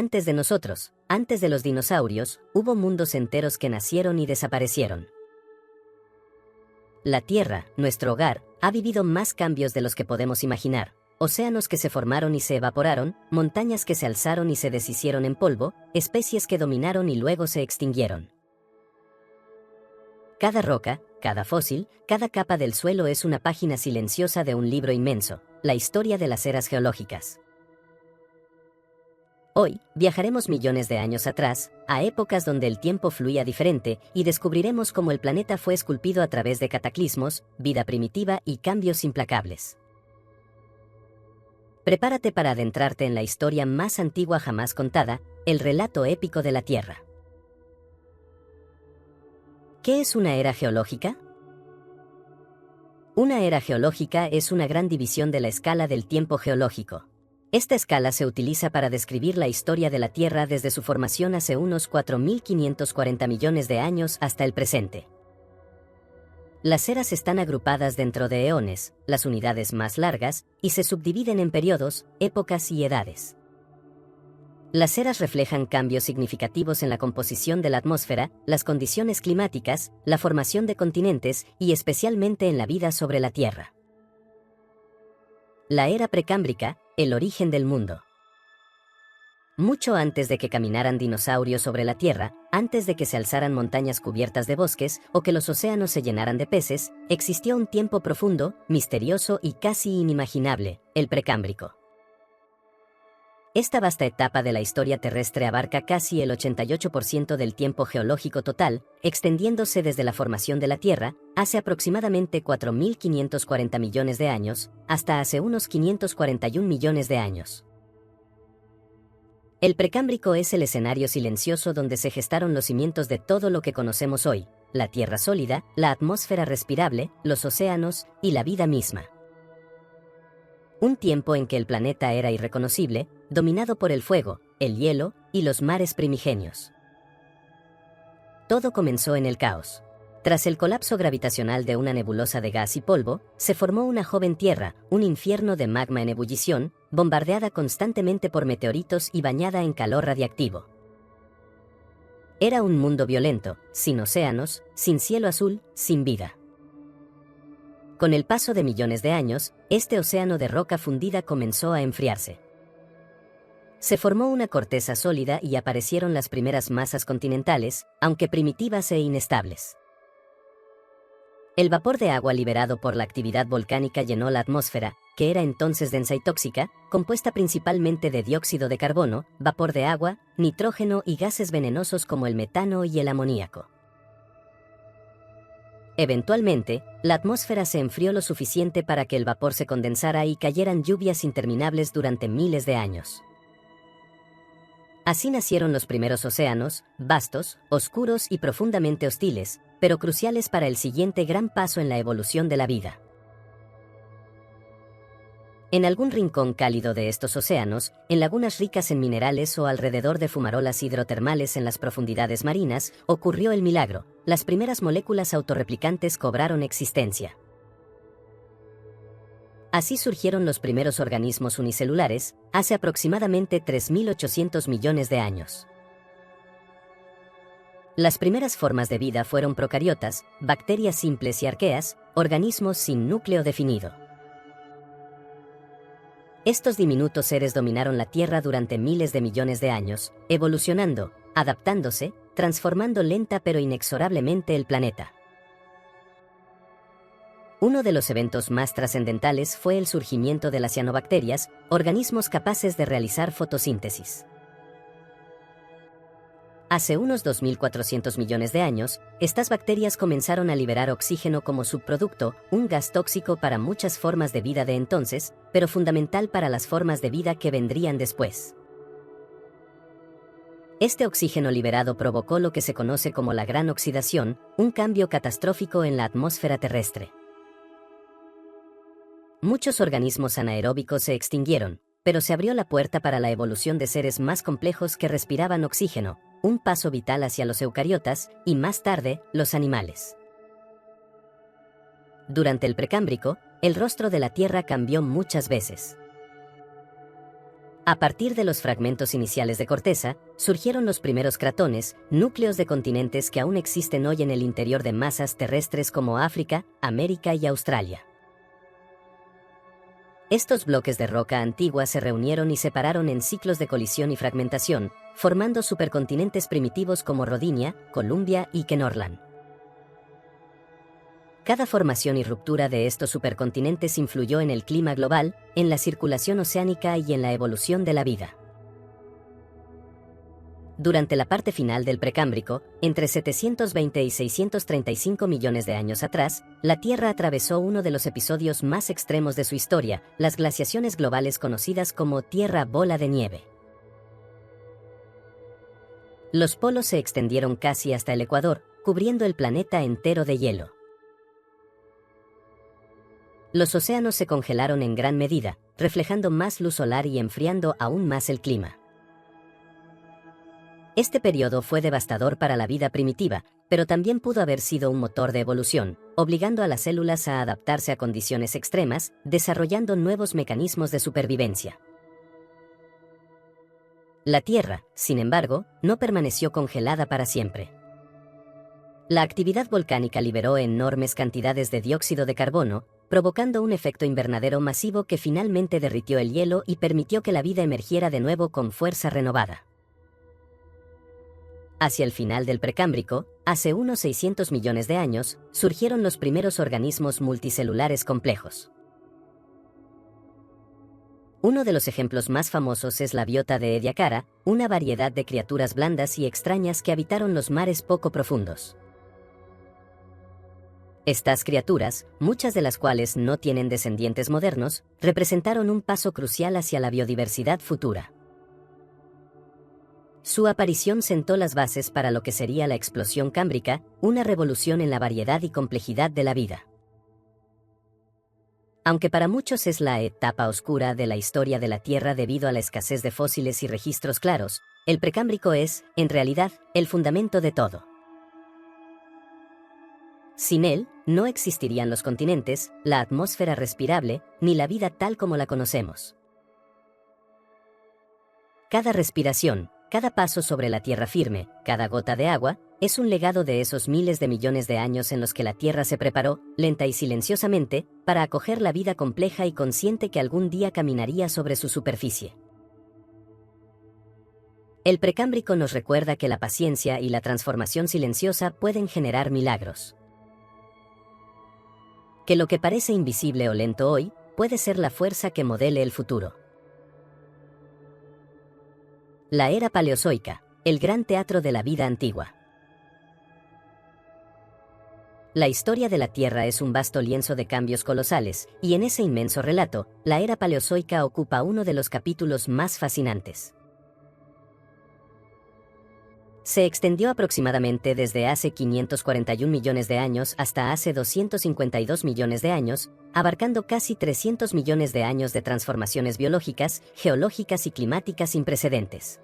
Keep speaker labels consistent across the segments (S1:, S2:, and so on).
S1: Antes de nosotros, antes de los dinosaurios, hubo mundos enteros que nacieron y desaparecieron. La Tierra, nuestro hogar, ha vivido más cambios de los que podemos imaginar. Océanos que se formaron y se evaporaron, montañas que se alzaron y se deshicieron en polvo, especies que dominaron y luego se extinguieron. Cada roca, cada fósil, cada capa del suelo es una página silenciosa de un libro inmenso, la historia de las eras geológicas. Hoy, viajaremos millones de años atrás, a épocas donde el tiempo fluía diferente, y descubriremos cómo el planeta fue esculpido a través de cataclismos, vida primitiva y cambios implacables. Prepárate para adentrarte en la historia más antigua jamás contada, el relato épico de la Tierra. ¿Qué es una era geológica? Una era geológica es una gran división de la escala del tiempo geológico. Esta escala se utiliza para describir la historia de la Tierra desde su formación hace unos 4.540 millones de años hasta el presente. Las eras están agrupadas dentro de eones, las unidades más largas, y se subdividen en periodos, épocas y edades. Las eras reflejan cambios significativos en la composición de la atmósfera, las condiciones climáticas, la formación de continentes y especialmente en la vida sobre la Tierra. La era precámbrica, el origen del mundo. Mucho antes de que caminaran dinosaurios sobre la Tierra, antes de que se alzaran montañas cubiertas de bosques o que los océanos se llenaran de peces, existió un tiempo profundo, misterioso y casi inimaginable, el precámbrico. Esta vasta etapa de la historia terrestre abarca casi el 88% del tiempo geológico total, extendiéndose desde la formación de la Tierra, hace aproximadamente 4.540 millones de años, hasta hace unos 541 millones de años. El precámbrico es el escenario silencioso donde se gestaron los cimientos de todo lo que conocemos hoy, la Tierra sólida, la atmósfera respirable, los océanos y la vida misma. Un tiempo en que el planeta era irreconocible, dominado por el fuego, el hielo y los mares primigenios. Todo comenzó en el caos. Tras el colapso gravitacional de una nebulosa de gas y polvo, se formó una joven Tierra, un infierno de magma en ebullición, bombardeada constantemente por meteoritos y bañada en calor radiactivo. Era un mundo violento, sin océanos, sin cielo azul, sin vida. Con el paso de millones de años, este océano de roca fundida comenzó a enfriarse. Se formó una corteza sólida y aparecieron las primeras masas continentales, aunque primitivas e inestables. El vapor de agua liberado por la actividad volcánica llenó la atmósfera, que era entonces densa y tóxica, compuesta principalmente de dióxido de carbono, vapor de agua, nitrógeno y gases venenosos como el metano y el amoníaco. Eventualmente, la atmósfera se enfrió lo suficiente para que el vapor se condensara y cayeran lluvias interminables durante miles de años. Así nacieron los primeros océanos, vastos, oscuros y profundamente hostiles, pero cruciales para el siguiente gran paso en la evolución de la vida. En algún rincón cálido de estos océanos, en lagunas ricas en minerales o alrededor de fumarolas hidrotermales en las profundidades marinas, ocurrió el milagro: las primeras moléculas autorreplicantes cobraron existencia. Así surgieron los primeros organismos unicelulares, hace aproximadamente 3.800 millones de años. Las primeras formas de vida fueron procariotas, bacterias simples y arqueas, organismos sin núcleo definido. Estos diminutos seres dominaron la Tierra durante miles de millones de años, evolucionando, adaptándose, transformando lenta pero inexorablemente el planeta. Uno de los eventos más trascendentales fue el surgimiento de las cianobacterias, organismos capaces de realizar fotosíntesis. Hace unos 2.400 millones de años, estas bacterias comenzaron a liberar oxígeno como subproducto, un gas tóxico para muchas formas de vida de entonces, pero fundamental para las formas de vida que vendrían después. Este oxígeno liberado provocó lo que se conoce como la Gran Oxidación, un cambio catastrófico en la atmósfera terrestre. Muchos organismos anaeróbicos se extinguieron, pero se abrió la puerta para la evolución de seres más complejos que respiraban oxígeno, un paso vital hacia los eucariotas y más tarde, los animales. Durante el Precámbrico, el rostro de la Tierra cambió muchas veces. A partir de los fragmentos iniciales de corteza, surgieron los primeros cratones, núcleos de continentes que aún existen hoy en el interior de masas terrestres como África, América y Australia. Estos bloques de roca antigua se reunieron y separaron en ciclos de colisión y fragmentación, formando supercontinentes primitivos como Rodinia, Columbia y Kenorland. Cada formación y ruptura de estos supercontinentes influyó en el clima global, en la circulación oceánica y en la evolución de la vida. Durante la parte final del Precámbrico, entre 720 y 635 millones de años atrás, la Tierra atravesó uno de los episodios más extremos de su historia, las glaciaciones globales conocidas como Tierra Bola de Nieve. Los polos se extendieron casi hasta el Ecuador, cubriendo el planeta entero de hielo. Los océanos se congelaron en gran medida, reflejando más luz solar y enfriando aún más el clima. Este periodo fue devastador para la vida primitiva, pero también pudo haber sido un motor de evolución, obligando a las células a adaptarse a condiciones extremas, desarrollando nuevos mecanismos de supervivencia. La Tierra, sin embargo, no permaneció congelada para siempre. La actividad volcánica liberó enormes cantidades de dióxido de carbono, provocando un efecto invernadero masivo que finalmente derritió el hielo y permitió que la vida emergiera de nuevo con fuerza renovada. Hacia el final del Precámbrico, hace unos 600 millones de años, surgieron los primeros organismos multicelulares complejos. Uno de los ejemplos más famosos es la biota de Ediacara, una variedad de criaturas blandas y extrañas que habitaron los mares poco profundos. Estas criaturas, muchas de las cuales no tienen descendientes modernos, representaron un paso crucial hacia la biodiversidad futura. Su aparición sentó las bases para lo que sería la explosión cámbrica, una revolución en la variedad y complejidad de la vida. Aunque para muchos es la etapa oscura de la historia de la Tierra debido a la escasez de fósiles y registros claros, el Precámbrico es, en realidad, el fundamento de todo. Sin él, no existirían los continentes, la atmósfera respirable, ni la vida tal como la conocemos. Cada respiración, cada paso sobre la tierra firme, cada gota de agua, es un legado de esos miles de millones de años en los que la Tierra se preparó, lenta y silenciosamente, para acoger la vida compleja y consciente que algún día caminaría sobre su superficie. El Precámbrico nos recuerda que la paciencia y la transformación silenciosa pueden generar milagros. Que lo que parece invisible o lento hoy, puede ser la fuerza que modele el futuro. La era paleozoica, el gran teatro de la vida antigua. La historia de la Tierra es un vasto lienzo de cambios colosales, y en ese inmenso relato, la era paleozoica ocupa uno de los capítulos más fascinantes. Se extendió aproximadamente desde hace 541 millones de años hasta hace 252 millones de años, abarcando casi 300 millones de años de transformaciones biológicas, geológicas y climáticas sin precedentes.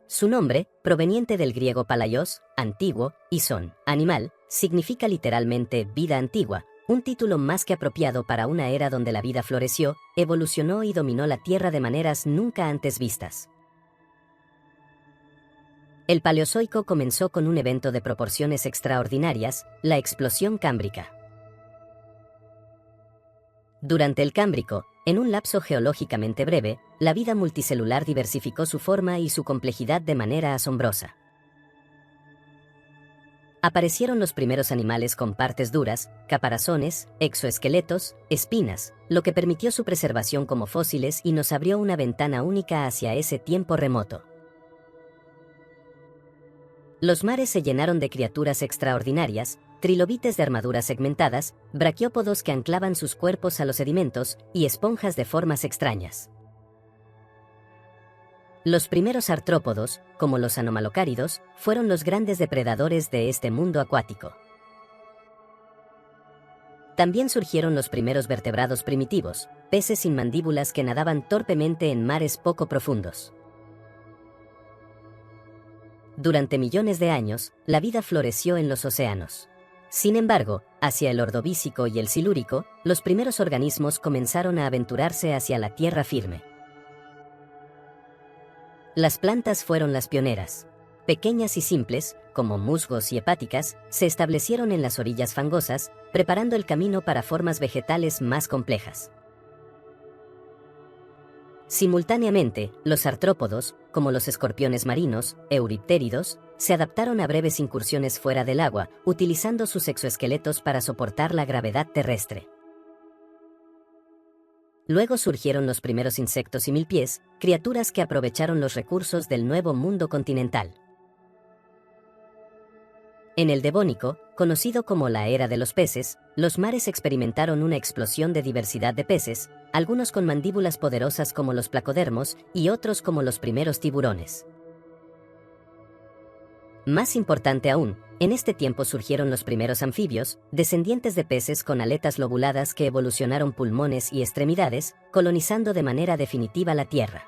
S1: Su nombre, proveniente del griego palaios, antiguo, y son, animal, significa literalmente vida antigua, un título más que apropiado para una era donde la vida floreció, evolucionó y dominó la Tierra de maneras nunca antes vistas. El Paleozoico comenzó con un evento de proporciones extraordinarias, la explosión cámbrica. Durante el Cámbrico, en un lapso geológicamente breve, la vida multicelular diversificó su forma y su complejidad de manera asombrosa. Aparecieron los primeros animales con partes duras, caparazones, exoesqueletos, espinas, lo que permitió su preservación como fósiles y nos abrió una ventana única hacia ese tiempo remoto. Los mares se llenaron de criaturas extraordinarias, trilobites de armaduras segmentadas, braquiópodos que anclaban sus cuerpos a los sedimentos y esponjas de formas extrañas. Los primeros artrópodos, como los anomalocáridos, fueron los grandes depredadores de este mundo acuático. También surgieron los primeros vertebrados primitivos, peces sin mandíbulas que nadaban torpemente en mares poco profundos. Durante millones de años, la vida floreció en los océanos. Sin embargo, hacia el Ordovícico y el Silúrico, los primeros organismos comenzaron a aventurarse hacia la tierra firme. Las plantas fueron las pioneras. Pequeñas y simples, como musgos y hepáticas, se establecieron en las orillas fangosas, preparando el camino para formas vegetales más complejas. Simultáneamente, los artrópodos, como los escorpiones marinos, euriptéridos, se adaptaron a breves incursiones fuera del agua, utilizando sus exoesqueletos para soportar la gravedad terrestre. Luego surgieron los primeros insectos y milpiés, criaturas que aprovecharon los recursos del nuevo mundo continental. En el Devónico, conocido como la era de los peces, los mares experimentaron una explosión de diversidad de peces, algunos con mandíbulas poderosas como los placodermos y otros como los primeros tiburones. Más importante aún, en este tiempo surgieron los primeros anfibios, descendientes de peces con aletas lobuladas que evolucionaron pulmones y extremidades, colonizando de manera definitiva la Tierra.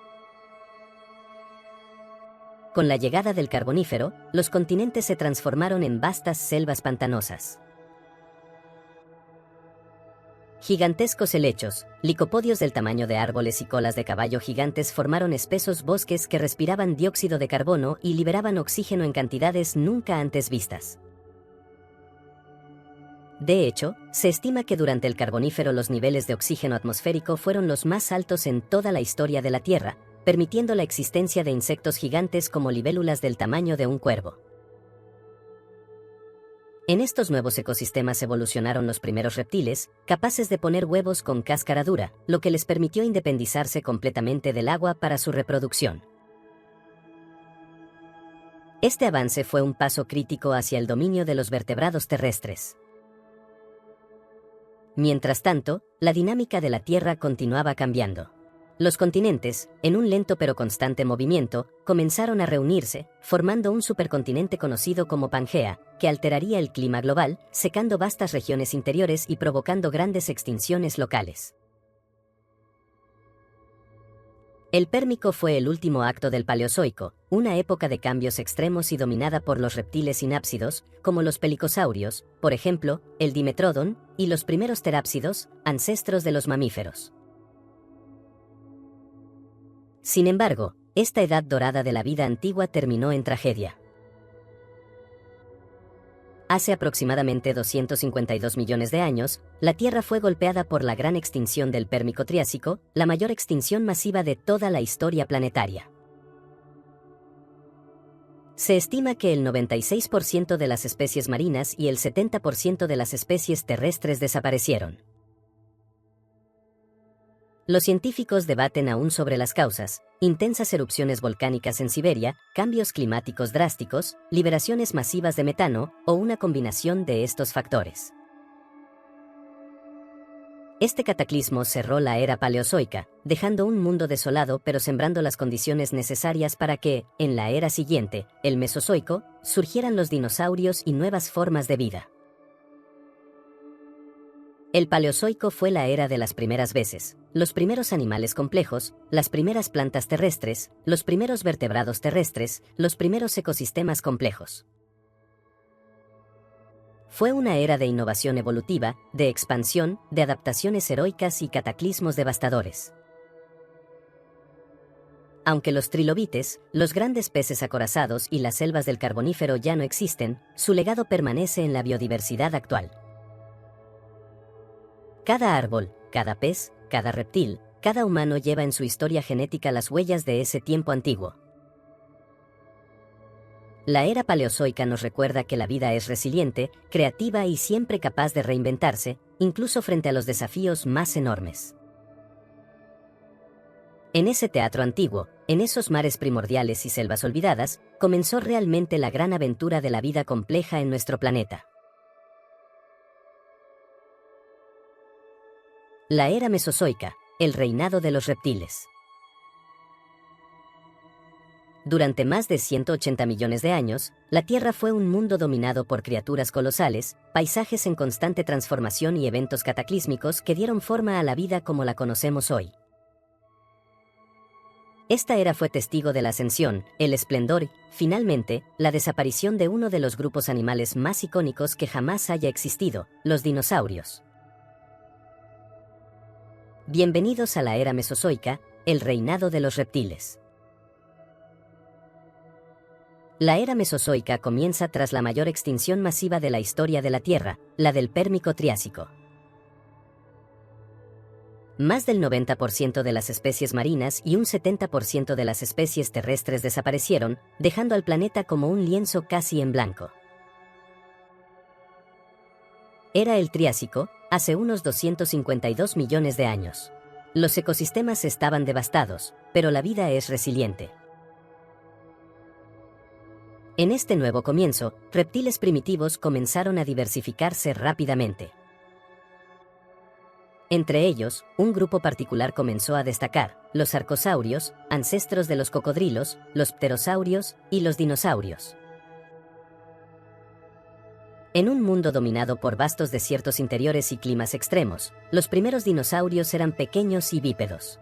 S1: Con la llegada del Carbonífero, los continentes se transformaron en vastas selvas pantanosas. Gigantescos helechos, licopodios del tamaño de árboles y colas de caballo gigantes formaron espesos bosques que respiraban dióxido de carbono y liberaban oxígeno en cantidades nunca antes vistas. De hecho, se estima que durante el Carbonífero los niveles de oxígeno atmosférico fueron los más altos en toda la historia de la Tierra, permitiendo la existencia de insectos gigantes como libélulas del tamaño de un cuervo. En estos nuevos ecosistemas evolucionaron los primeros reptiles, capaces de poner huevos con cáscara dura, lo que les permitió independizarse completamente del agua para su reproducción. Este avance fue un paso crítico hacia el dominio de los vertebrados terrestres. Mientras tanto, la dinámica de la Tierra continuaba cambiando. Los continentes, en un lento pero constante movimiento, comenzaron a reunirse, formando un supercontinente conocido como Pangea, que alteraría el clima global, secando vastas regiones interiores y provocando grandes extinciones locales. El Pérmico fue el último acto del Paleozoico, una época de cambios extremos y dominada por los reptiles sinápsidos, como los pelicosaurios, por ejemplo, el Dimetrodon, y los primeros terápsidos, ancestros de los mamíferos. Sin embargo, esta edad dorada de la vida antigua terminó en tragedia. Hace aproximadamente 252 millones de años, la Tierra fue golpeada por la gran extinción del Pérmico-Triásico, la mayor extinción masiva de toda la historia planetaria. Se estima que el 96% de las especies marinas y el 70% de las especies terrestres desaparecieron. Los científicos debaten aún sobre las causas: intensas erupciones volcánicas en Siberia, cambios climáticos drásticos, liberaciones masivas de metano, o una combinación de estos factores. Este cataclismo cerró la era paleozoica, dejando un mundo desolado pero sembrando las condiciones necesarias para que, en la era siguiente, el Mesozoico, surgieran los dinosaurios y nuevas formas de vida. El Paleozoico fue la era de las primeras veces, los primeros animales complejos, las primeras plantas terrestres, los primeros vertebrados terrestres, los primeros ecosistemas complejos. Fue una era de innovación evolutiva, de expansión, de adaptaciones heroicas y cataclismos devastadores. Aunque los trilobites, los grandes peces acorazados y las selvas del Carbonífero ya no existen, su legado permanece en la biodiversidad actual. Cada árbol, cada pez, cada reptil, cada humano lleva en su historia genética las huellas de ese tiempo antiguo. La era paleozoica nos recuerda que la vida es resiliente, creativa y siempre capaz de reinventarse, incluso frente a los desafíos más enormes. En ese teatro antiguo, en esos mares primordiales y selvas olvidadas, comenzó realmente la gran aventura de la vida compleja en nuestro planeta. La era mesozoica, el reinado de los reptiles. Durante más de 180 millones de años, la Tierra fue un mundo dominado por criaturas colosales, paisajes en constante transformación y eventos cataclísmicos que dieron forma a la vida como la conocemos hoy. Esta era fue testigo de la ascensión, el esplendor y, finalmente, la desaparición de uno de los grupos animales más icónicos que jamás haya existido, los dinosaurios. Bienvenidos a la era Mesozoica, el reinado de los reptiles. La era Mesozoica comienza tras la mayor extinción masiva de la historia de la Tierra, la del Pérmico-Triásico. Más del 90% de las especies marinas y un 70% de las especies terrestres desaparecieron, dejando al planeta como un lienzo casi en blanco. Era el Triásico, hace unos 252 millones de años. Los ecosistemas estaban devastados, pero la vida es resiliente. En este nuevo comienzo, reptiles primitivos comenzaron a diversificarse rápidamente. Entre ellos, un grupo particular comenzó a destacar: los arcosaurios, ancestros de los cocodrilos, los pterosaurios y los dinosaurios. En un mundo dominado por vastos desiertos interiores y climas extremos, los primeros dinosaurios eran pequeños y bípedos.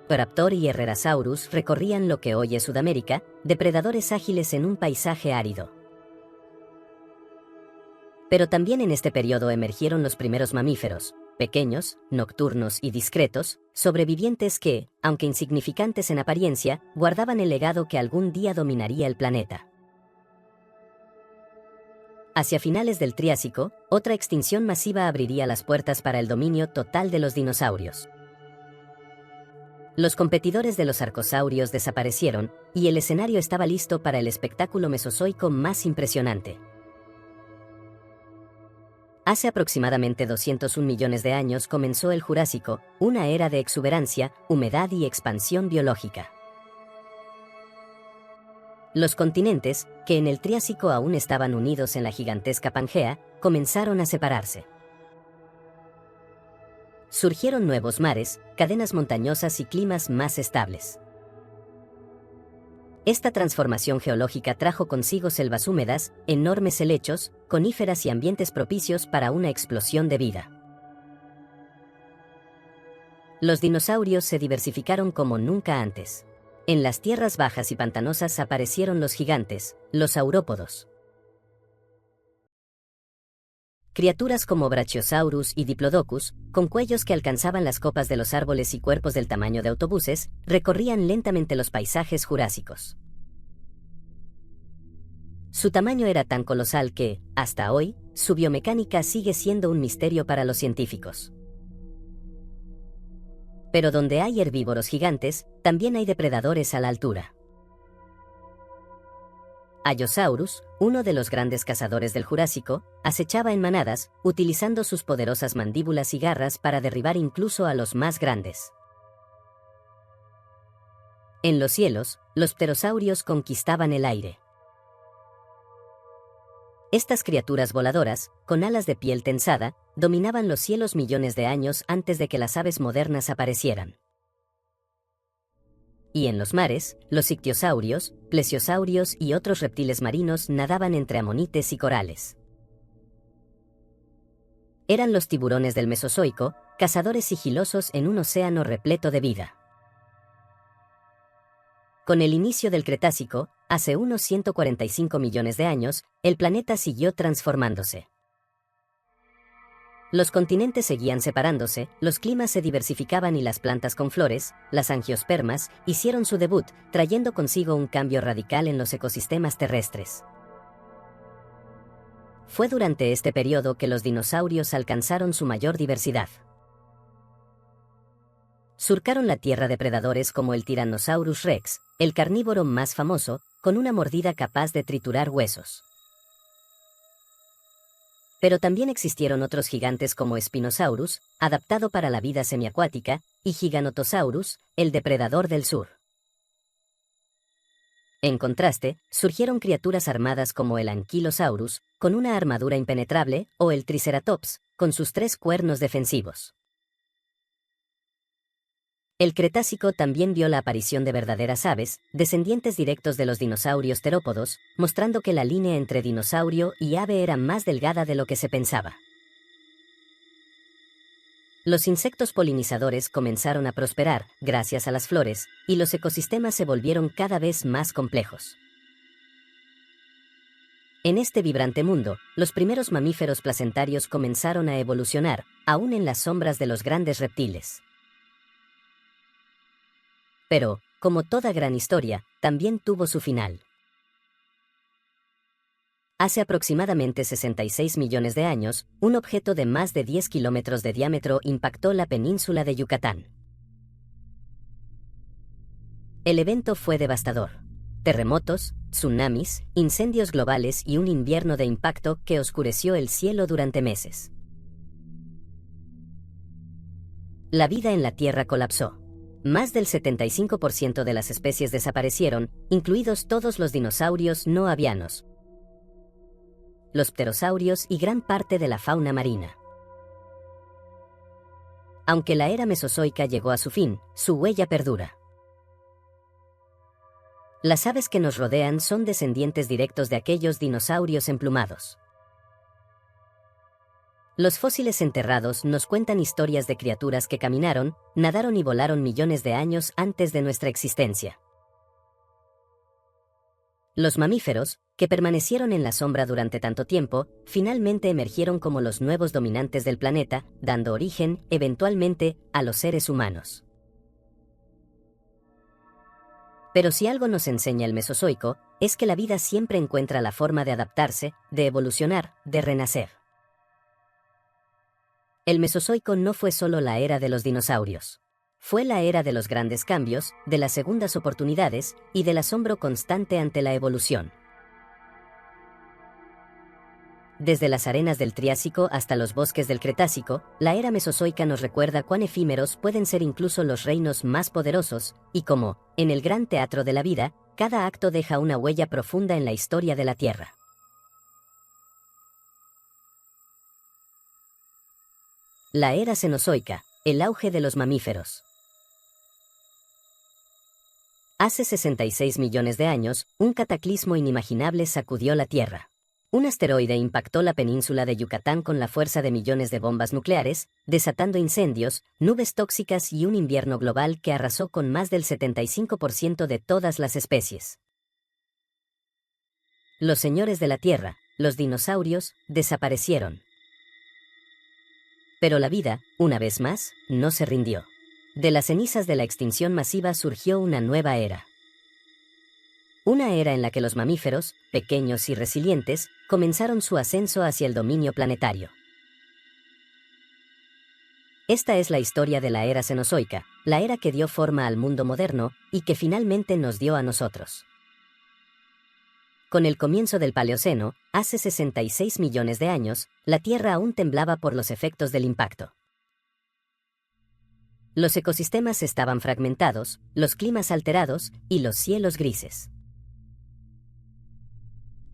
S1: Raptor y Herrerasaurus recorrían lo que hoy es Sudamérica, depredadores ágiles en un paisaje árido. Pero también en este periodo emergieron los primeros mamíferos, pequeños, nocturnos y discretos, sobrevivientes que, aunque insignificantes en apariencia, guardaban el legado que algún día dominaría el planeta. Hacia finales del Triásico, otra extinción masiva abriría las puertas para el dominio total de los dinosaurios. Los competidores de los arcosaurios desaparecieron, y el escenario estaba listo para el espectáculo mesozoico más impresionante. Hace aproximadamente 201 millones de años comenzó el Jurásico, una era de exuberancia, humedad y expansión biológica. Los continentes, que en el Triásico aún estaban unidos en la gigantesca Pangea, comenzaron a separarse. Surgieron nuevos mares, cadenas montañosas y climas más estables. Esta transformación geológica trajo consigo selvas húmedas, enormes helechos, coníferas y ambientes propicios para una explosión de vida. Los dinosaurios se diversificaron como nunca antes. En las tierras bajas y pantanosas aparecieron los gigantes, los saurópodos. Criaturas como Brachiosaurus y Diplodocus, con cuellos que alcanzaban las copas de los árboles y cuerpos del tamaño de autobuses, recorrían lentamente los paisajes jurásicos. Su tamaño era tan colosal que, hasta hoy, su biomecánica sigue siendo un misterio para los científicos. Pero donde hay herbívoros gigantes, también hay depredadores a la altura. Allosaurus, uno de los grandes cazadores del Jurásico, acechaba en manadas, utilizando sus poderosas mandíbulas y garras para derribar incluso a los más grandes. En los cielos, los pterosaurios conquistaban el aire. Estas criaturas voladoras, con alas de piel tensada, dominaban los cielos millones de años antes de que las aves modernas aparecieran. Y en los mares, los ictiosaurios, plesiosaurios y otros reptiles marinos nadaban entre amonites y corales. Eran los tiburones del Mesozoico, cazadores sigilosos en un océano repleto de vida. Con el inicio del Cretácico, hace unos 145 millones de años, el planeta siguió transformándose. Los continentes seguían separándose, los climas se diversificaban y las plantas con flores, las angiospermas, hicieron su debut, trayendo consigo un cambio radical en los ecosistemas terrestres. Fue durante este periodo que los dinosaurios alcanzaron su mayor diversidad. Surcaron la Tierra depredadores como el Tyrannosaurus rex, el carnívoro más famoso, con una mordida capaz de triturar huesos. Pero también existieron otros gigantes como Spinosaurus, adaptado para la vida semiacuática, y Giganotosaurus, el depredador del sur. En contraste, surgieron criaturas armadas como el Ankylosaurus, con una armadura impenetrable, o el Triceratops, con sus 3 cuernos defensivos. El Cretácico también vio la aparición de verdaderas aves, descendientes directos de los dinosaurios terópodos, mostrando que la línea entre dinosaurio y ave era más delgada de lo que se pensaba. Los insectos polinizadores comenzaron a prosperar gracias a las flores, y los ecosistemas se volvieron cada vez más complejos. En este vibrante mundo, los primeros mamíferos placentarios comenzaron a evolucionar, aún en las sombras de los grandes reptiles. Pero, como toda gran historia, también tuvo su final. Hace aproximadamente 66 millones de años, un objeto de más de 10 kilómetros de diámetro impactó la península de Yucatán. El evento fue devastador. Terremotos, tsunamis, incendios globales y un invierno de impacto que oscureció el cielo durante meses. La vida en la Tierra colapsó. Más del 75% de las especies desaparecieron, incluidos todos los dinosaurios no avianos, los pterosaurios y gran parte de la fauna marina. Aunque la era mesozoica llegó a su fin, su huella perdura. Las aves que nos rodean son descendientes directos de aquellos dinosaurios emplumados. Los fósiles enterrados nos cuentan historias de criaturas que caminaron, nadaron y volaron millones de años antes de nuestra existencia. Los mamíferos, que permanecieron en la sombra durante tanto tiempo, finalmente emergieron como los nuevos dominantes del planeta, dando origen, eventualmente, a los seres humanos. Pero si algo nos enseña el Mesozoico, es que la vida siempre encuentra la forma de adaptarse, de evolucionar, de renacer. El Mesozoico no fue solo la era de los dinosaurios. Fue la era de los grandes cambios, de las segundas oportunidades y del asombro constante ante la evolución. Desde las arenas del Triásico hasta los bosques del Cretácico, la era mesozoica nos recuerda cuán efímeros pueden ser incluso los reinos más poderosos, y cómo, en el gran teatro de la vida, cada acto deja una huella profunda en la historia de la Tierra. La era cenozoica, el auge de los mamíferos. Hace 66 millones de años, un cataclismo inimaginable sacudió la Tierra. Un asteroide impactó la península de Yucatán con la fuerza de millones de bombas nucleares, desatando incendios, nubes tóxicas y un invierno global que arrasó con más del 75% de todas las especies. Los señores de la Tierra, los dinosaurios, desaparecieron. Pero la vida, una vez más, no se rindió. De las cenizas de la extinción masiva surgió una nueva era. Una era en la que los mamíferos, pequeños y resilientes, comenzaron su ascenso hacia el dominio planetario. Esta es la historia de la era cenozoica, la era que dio forma al mundo moderno y que finalmente nos dio a nosotros. Con el comienzo del Paleoceno, hace 66 millones de años, la Tierra aún temblaba por los efectos del impacto. Los ecosistemas estaban fragmentados, los climas alterados y los cielos grises.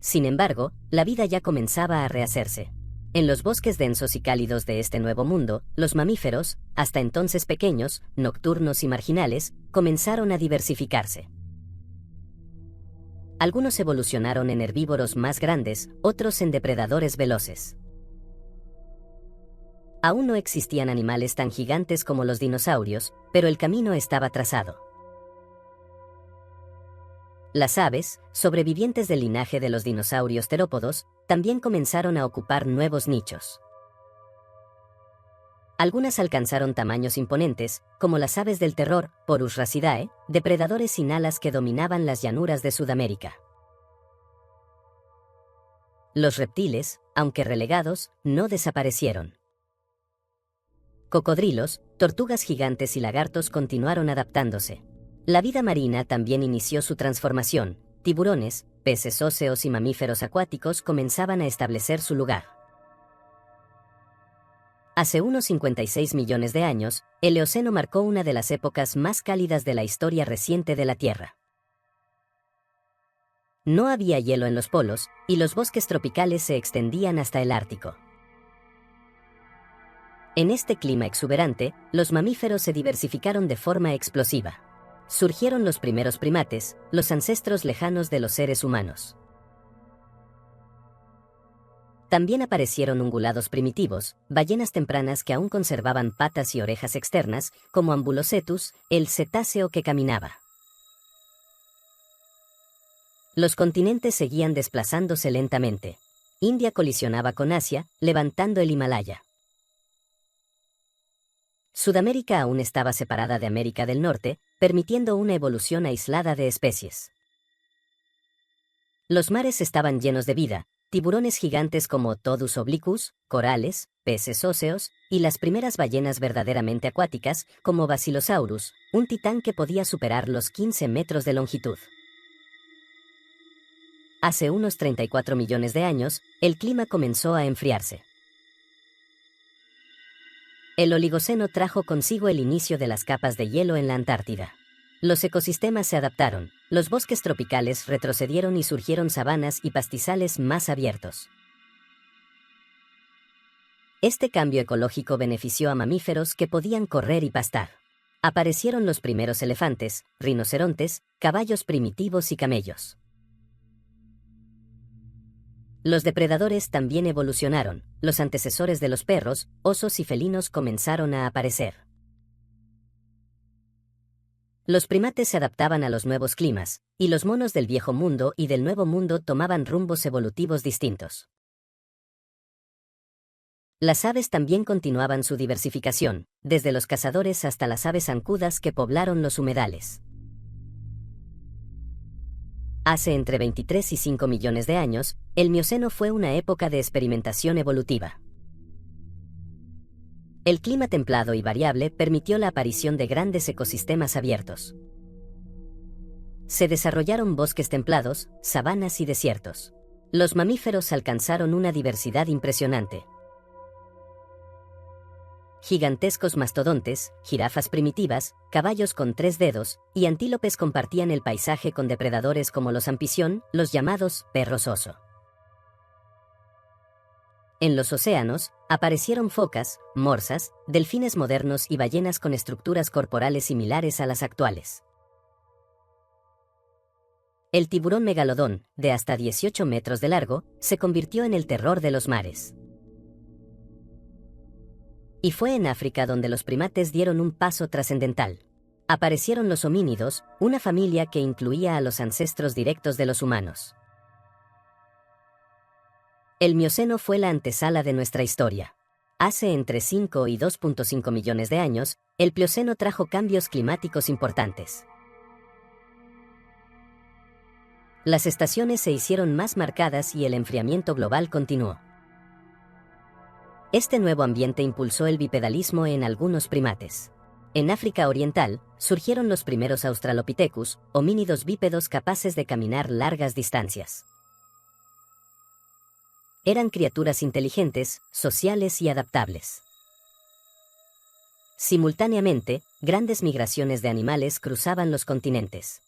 S1: Sin embargo, la vida ya comenzaba a rehacerse. En los bosques densos y cálidos de este nuevo mundo, los mamíferos, hasta entonces pequeños, nocturnos y marginales, comenzaron a diversificarse. Algunos evolucionaron en herbívoros más grandes, otros en depredadores veloces. Aún no existían animales tan gigantes como los dinosaurios, pero el camino estaba trazado. Las aves, sobrevivientes del linaje de los dinosaurios terópodos, también comenzaron a ocupar nuevos nichos. Algunas alcanzaron tamaños imponentes, como las aves del terror, Porus racidae, depredadores sin alas que dominaban las llanuras de Sudamérica. Los reptiles, aunque relegados, no desaparecieron. Cocodrilos, tortugas gigantes y lagartos continuaron adaptándose. La vida marina también inició su transformación. Tiburones, peces óseos y mamíferos acuáticos comenzaban a establecer su lugar. Hace unos 56 millones de años, el Eoceno marcó una de las épocas más cálidas de la historia reciente de la Tierra. No había hielo en los polos, y los bosques tropicales se extendían hasta el Ártico. En este clima exuberante, los mamíferos se diversificaron de forma explosiva. Surgieron los primeros primates, los ancestros lejanos de los seres humanos. También aparecieron ungulados primitivos, ballenas tempranas que aún conservaban patas y orejas externas, como Ambulocetus, el cetáceo que caminaba. Los continentes seguían desplazándose lentamente. India colisionaba con Asia, levantando el Himalaya. Sudamérica aún estaba separada de América del Norte, permitiendo una evolución aislada de especies. Los mares estaban llenos de vida, tiburones gigantes como Todus obliquus, corales, peces óseos, y las primeras ballenas verdaderamente acuáticas, como Basilosaurus, un titán que podía superar los 15 metros de longitud. Hace unos 34 millones de años, el clima comenzó a enfriarse. El Oligoceno trajo consigo el inicio de las capas de hielo en la Antártida. Los ecosistemas se adaptaron, los bosques tropicales retrocedieron y surgieron sabanas y pastizales más abiertos. Este cambio ecológico benefició a mamíferos que podían correr y pastar. Aparecieron los primeros elefantes, rinocerontes, caballos primitivos y camellos. Los depredadores también evolucionaron, los antecesores de los perros, osos y felinos comenzaron a aparecer. Los primates se adaptaban a los nuevos climas, y los monos del viejo mundo y del nuevo mundo tomaban rumbos evolutivos distintos. Las aves también continuaban su diversificación, desde los cazadores hasta las aves zancudas que poblaron los humedales. Hace entre 23 y 5 millones de años, el Mioceno fue una época de experimentación evolutiva. El clima templado y variable permitió la aparición de grandes ecosistemas abiertos. Se desarrollaron bosques templados, sabanas y desiertos. Los mamíferos alcanzaron una diversidad impresionante. Gigantescos mastodontes, jirafas primitivas, caballos con 3 dedos, y antílopes compartían el paisaje con depredadores como los amfición, los llamados perros oso. En los océanos, aparecieron focas, morsas, delfines modernos y ballenas con estructuras corporales similares a las actuales. El tiburón megalodón, de hasta 18 metros de largo, se convirtió en el terror de los mares. Y fue en África donde los primates dieron un paso trascendental. Aparecieron los homínidos, una familia que incluía a los ancestros directos de los humanos. El Mioceno fue la antesala de nuestra historia. Hace entre 5 y 2.5 millones de años, el Plioceno trajo cambios climáticos importantes. Las estaciones se hicieron más marcadas y el enfriamiento global continuó. Este nuevo ambiente impulsó el bipedalismo en algunos primates. En África Oriental, surgieron los primeros Australopithecus, homínidos bípedos capaces de caminar largas distancias. Eran criaturas inteligentes, sociales y adaptables. Simultáneamente, grandes migraciones de animales cruzaban los continentes.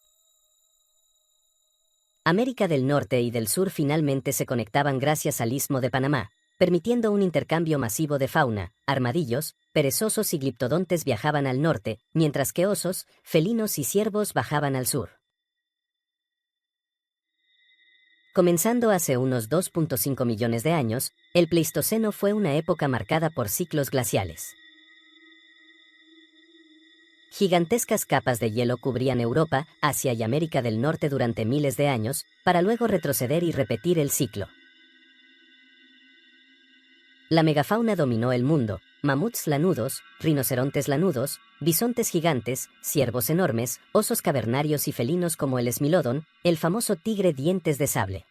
S1: América del Norte y del Sur finalmente se conectaban gracias al Istmo de Panamá, permitiendo un intercambio masivo de fauna. Armadillos, perezosos y gliptodontes viajaban al norte, mientras que osos, felinos y ciervos bajaban al sur. Comenzando hace unos 2.5 millones de años, el Pleistoceno fue una época marcada por ciclos glaciales. Gigantescas capas de hielo cubrían Europa, Asia y América del Norte durante miles de años, para luego retroceder y repetir el ciclo. La megafauna dominó el mundo: mamuts lanudos, rinocerontes lanudos, bisontes gigantes, ciervos enormes, osos cavernarios y felinos como el esmilodon, el famoso tigre dientes de sable.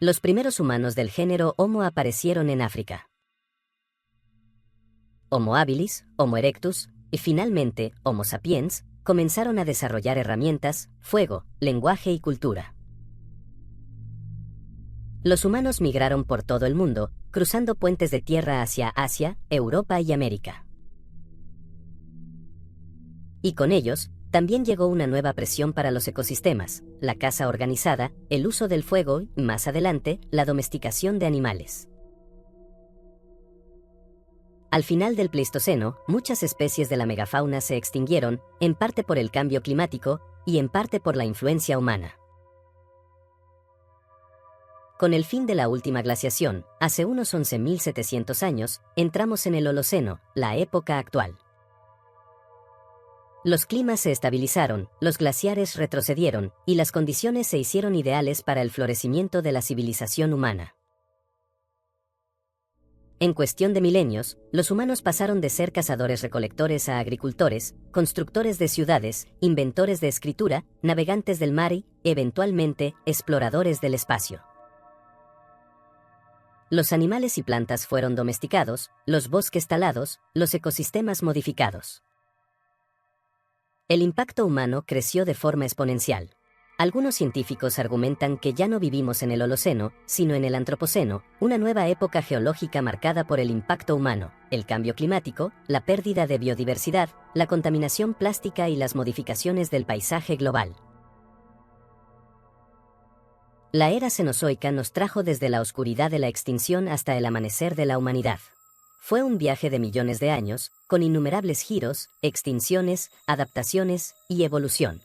S1: Los primeros humanos del género Homo aparecieron en África. Homo habilis, Homo erectus, y finalmente, Homo sapiens, comenzaron a desarrollar herramientas, fuego, lenguaje y cultura. Los humanos migraron por todo el mundo, cruzando puentes de tierra hacia Asia, Europa y América. Y con ellos, también llegó una nueva presión para los ecosistemas: la caza organizada, el uso del fuego y, más adelante, la domesticación de animales. Al final del Pleistoceno, muchas especies de la megafauna se extinguieron, en parte por el cambio climático y en parte por la influencia humana. Con el fin de la última glaciación, hace unos 11.700 años, entramos en el Holoceno, la época actual. Los climas se estabilizaron, los glaciares retrocedieron, y las condiciones se hicieron ideales para el florecimiento de la civilización humana. En cuestión de milenios, los humanos pasaron de ser cazadores-recolectores a agricultores, constructores de ciudades, inventores de escritura, navegantes del mar y, eventualmente, exploradores del espacio. Los animales y plantas fueron domesticados, los bosques talados, los ecosistemas modificados. El impacto humano creció de forma exponencial. Algunos científicos argumentan que ya no vivimos en el Holoceno, sino en el Antropoceno, una nueva época geológica marcada por el impacto humano, el cambio climático, la pérdida de biodiversidad, la contaminación plástica y las modificaciones del paisaje global. La era cenozoica nos trajo desde la oscuridad de la extinción hasta el amanecer de la humanidad. Fue un viaje de millones de años, con innumerables giros, extinciones, adaptaciones y evolución.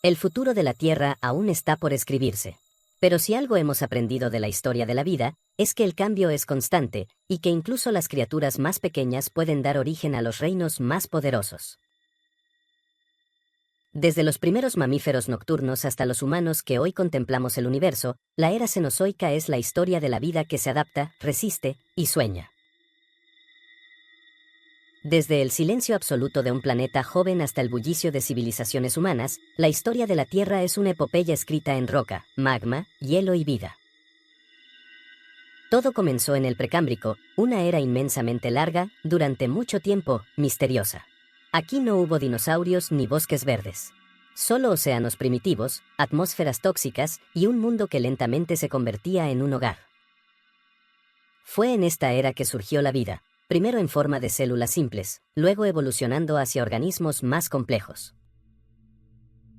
S1: El futuro de la Tierra aún está por escribirse. Pero si algo hemos aprendido de la historia de la vida, es que el cambio es constante, y que incluso las criaturas más pequeñas pueden dar origen a los reinos más poderosos. Desde los primeros mamíferos nocturnos hasta los humanos que hoy contemplamos el universo, la era cenozoica es la historia de la vida que se adapta, resiste y sueña. Desde el silencio absoluto de un planeta joven hasta el bullicio de civilizaciones humanas, la historia de la Tierra es una epopeya escrita en roca, magma, hielo y vida. Todo comenzó en el Precámbrico, una era inmensamente larga, durante mucho tiempo, misteriosa. Aquí no hubo dinosaurios ni bosques verdes. Solo océanos primitivos, atmósferas tóxicas y un mundo que lentamente se convertía en un hogar. Fue en esta era que surgió la vida. Primero en forma de células simples, luego evolucionando hacia organismos más complejos.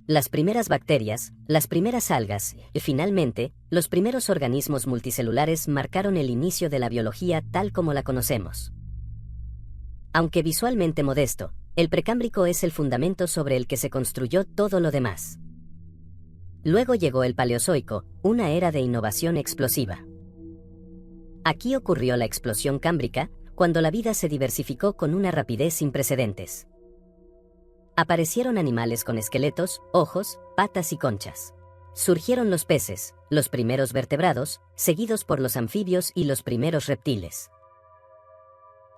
S1: Las primeras bacterias, las primeras algas y, finalmente, los primeros organismos multicelulares marcaron el inicio de la biología tal como la conocemos. Aunque visualmente modesto, el Precámbrico es el fundamento sobre el que se construyó todo lo demás. Luego llegó el Paleozoico, una era de innovación explosiva. Aquí ocurrió la explosión cámbrica, cuando la vida se diversificó con una rapidez sin precedentes. Aparecieron animales con esqueletos, ojos, patas y conchas. Surgieron los peces, los primeros vertebrados, seguidos por los anfibios y los primeros reptiles.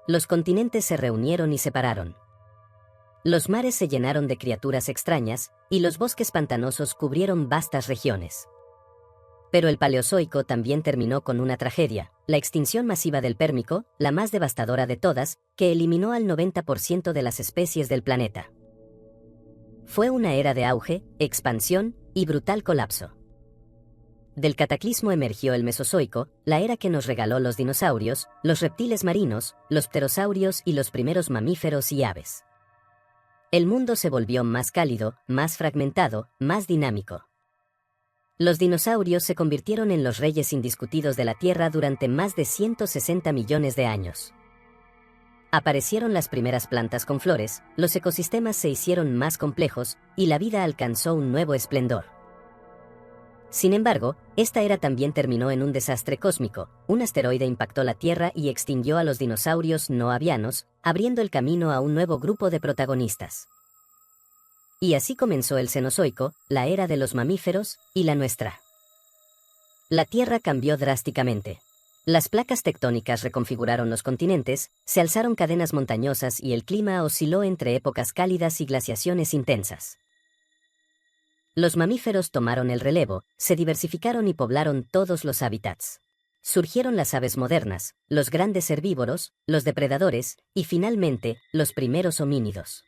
S1: Los continentes se reunieron y separaron. Los mares se llenaron de criaturas extrañas, y los bosques pantanosos cubrieron vastas regiones. Pero el Paleozoico también terminó con una tragedia, la extinción masiva del Pérmico, la más devastadora de todas, que eliminó al 90% de las especies del planeta. Fue una era de auge, expansión y brutal colapso. Del cataclismo emergió el Mesozoico, la era que nos regaló los dinosaurios, los reptiles marinos, los pterosaurios y los primeros mamíferos y aves. El mundo se volvió más cálido, más fragmentado, más dinámico. Los dinosaurios se convirtieron en los reyes indiscutidos de la Tierra durante más de 160 millones de años. Aparecieron las primeras plantas con flores, los ecosistemas se hicieron más complejos, y la vida alcanzó un nuevo esplendor. Sin embargo, esta era también terminó en un desastre cósmico. Un asteroide impactó la Tierra y extinguió a los dinosaurios no avianos, abriendo el camino a un nuevo grupo de protagonistas. Y así comenzó el Cenozoico, la era de los mamíferos, y la nuestra. La Tierra cambió drásticamente. Las placas tectónicas reconfiguraron los continentes, se alzaron cadenas montañosas y el clima osciló entre épocas cálidas y glaciaciones intensas. Los mamíferos tomaron el relevo, se diversificaron y poblaron todos los hábitats. Surgieron las aves modernas, los grandes herbívoros, los depredadores, y finalmente, los primeros homínidos.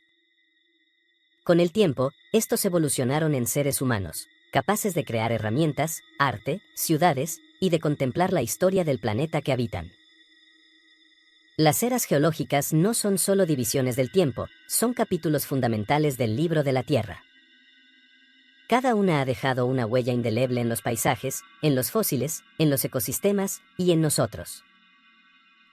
S1: Con el tiempo, estos evolucionaron en seres humanos, capaces de crear herramientas, arte, ciudades, y de contemplar la historia del planeta que habitan. Las eras geológicas no son solo divisiones del tiempo, son capítulos fundamentales del libro de la Tierra. Cada una ha dejado una huella indeleble en los paisajes, en los fósiles, en los ecosistemas y en nosotros.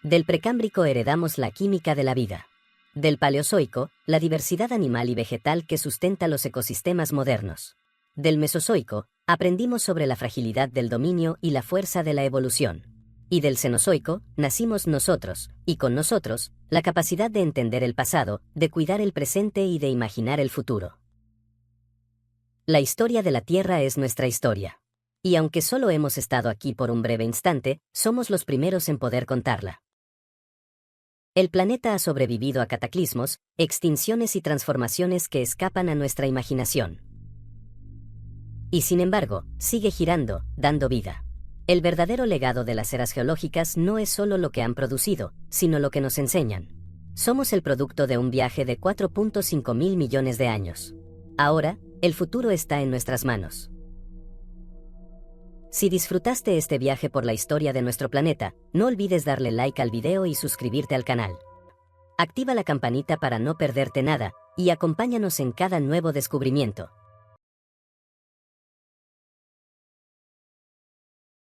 S1: Del Precámbrico heredamos la química de la vida. Del Paleozoico, la diversidad animal y vegetal que sustenta los ecosistemas modernos. Del Mesozoico, Aprendimos sobre la fragilidad del dominio y la fuerza de la evolución. Y del Cenozoico nacimos nosotros, y con nosotros, la capacidad de entender el pasado, de cuidar el presente y de imaginar el futuro. La historia de la Tierra es nuestra historia. Y aunque solo hemos estado aquí por un breve instante, somos los primeros en poder contarla. El planeta ha sobrevivido a cataclismos, extinciones y transformaciones que escapan a nuestra imaginación. Y sin embargo, sigue girando, dando vida. El verdadero legado de las eras geológicas no es solo lo que han producido, sino lo que nos enseñan. Somos el producto de un viaje de 4.5 mil millones de años. Ahora, el futuro está en nuestras manos. Si disfrutaste este viaje por la historia de nuestro planeta, no olvides darle like al video y suscribirte al canal. Activa la campanita para no perderte nada, y acompáñanos en cada nuevo descubrimiento.